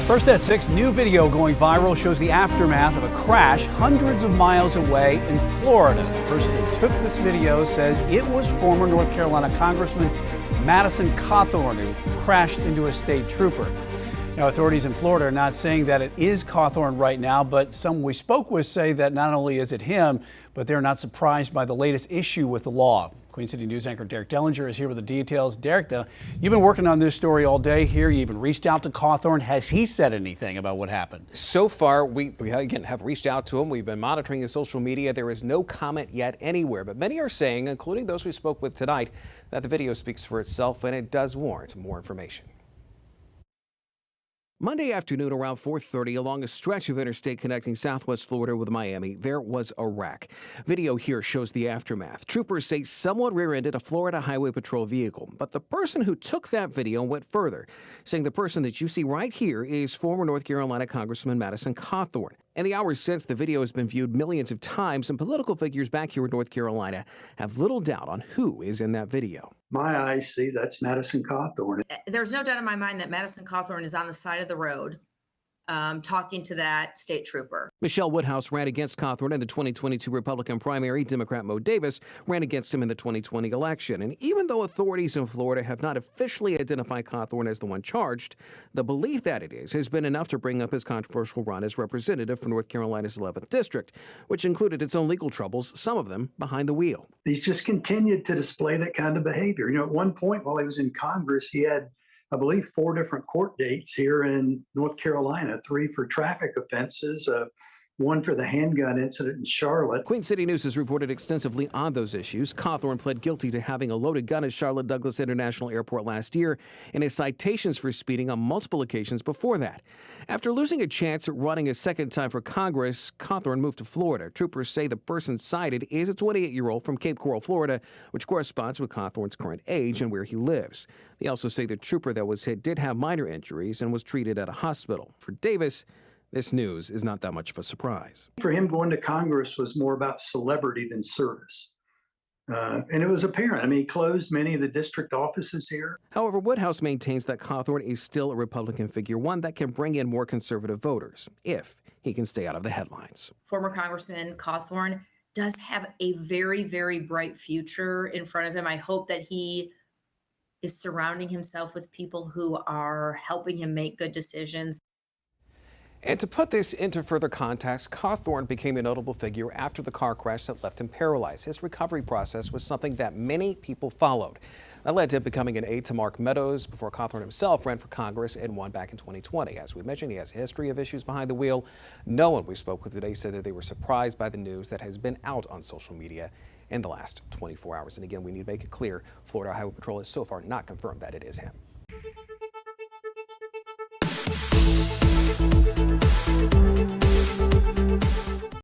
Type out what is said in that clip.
First at 6, new video going viral shows the aftermath of a crash hundreds of miles away in Florida. The person who took this video says it was former North Carolina Congressman Madison Cawthorn who crashed into a state trooper. Now, authorities in Florida are not saying that it is Cawthorn right now, but some we spoke with say that not only is it him, but they're not surprised by the latest issue with the law. Queen City News anchor Derek Dellinger is here with the details. Derek, you've been working on this story all day here. You even reached out to Cawthorn. Has he said anything about what happened? So far, we again have reached out to him. We've been monitoring his social media. There is no comment yet anywhere, but many are saying, including those we spoke with tonight, that the video speaks for itself and it does warrant more information. Monday afternoon around 4:30, along a stretch of interstate connecting southwest Florida with Miami, there was a wreck. Video here shows the aftermath. Troopers say someone rear-ended a Florida Highway Patrol vehicle, but the person who took that video went further, saying the person that you see right here is former North Carolina Congressman Madison Cawthorn. In the hours since, the video has been viewed millions of times, and political figures back here in North Carolina have little doubt on who is in that video. My eyes see that's Madison Cawthorn. There's no doubt in my mind that Madison Cawthorn is on the side of the road talking to that state trooper. Michelle Woodhouse ran against Cawthorn in the 2022 Republican primary. Democrat Mo Davis ran against him in the 2020 election. And even though authorities in Florida have not officially identified Cawthorn as the one charged, the belief that it is has been enough to bring up his controversial run as representative for North Carolina's 11th district, which included its own legal troubles, some of them behind the wheel. He's just continued to display that kind of behavior. You know, at one point while he was in Congress, he had, I believe, 4 different court dates here in North Carolina, 3 for traffic offenses, 1 for the handgun incident in Charlotte. Queen City News has reported extensively on those issues. Cawthorn pled guilty to having a loaded gun at Charlotte Douglas International Airport last year and his citations for speeding on multiple occasions before that. After losing a chance at running a second time for Congress, Cawthorn moved to Florida. Troopers say the person cited is a 28-year-old from Cape Coral, Florida, which corresponds with Cawthorn's current age and where he lives. They also say the trooper that was hit did have minor injuries and was treated at a hospital. For Davis, this news is not that much of a surprise. For him, going to Congress was more about celebrity than service. And it was apparent. I mean, he closed many of the district offices here. However, Woodhouse maintains that Cawthorn is still a Republican figure, one that can bring in more conservative voters if he can stay out of the headlines. Former Congressman Cawthorn does have a very, very bright future in front of him. I hope that he is surrounding himself with people who are helping him make good decisions. And to put this into further context, Cawthorn became a notable figure after the car crash that left him paralyzed. His recovery process was something that many people followed. That led to him becoming an aide to Mark Meadows before Cawthorn himself ran for Congress and won back in 2020. As we mentioned, he has a history of issues behind the wheel. No one we spoke with today said that they were surprised by the news that has been out on social media in the last 24 hours. And again, we need to make it clear, Florida Highway Patrol has so far not confirmed that it is him.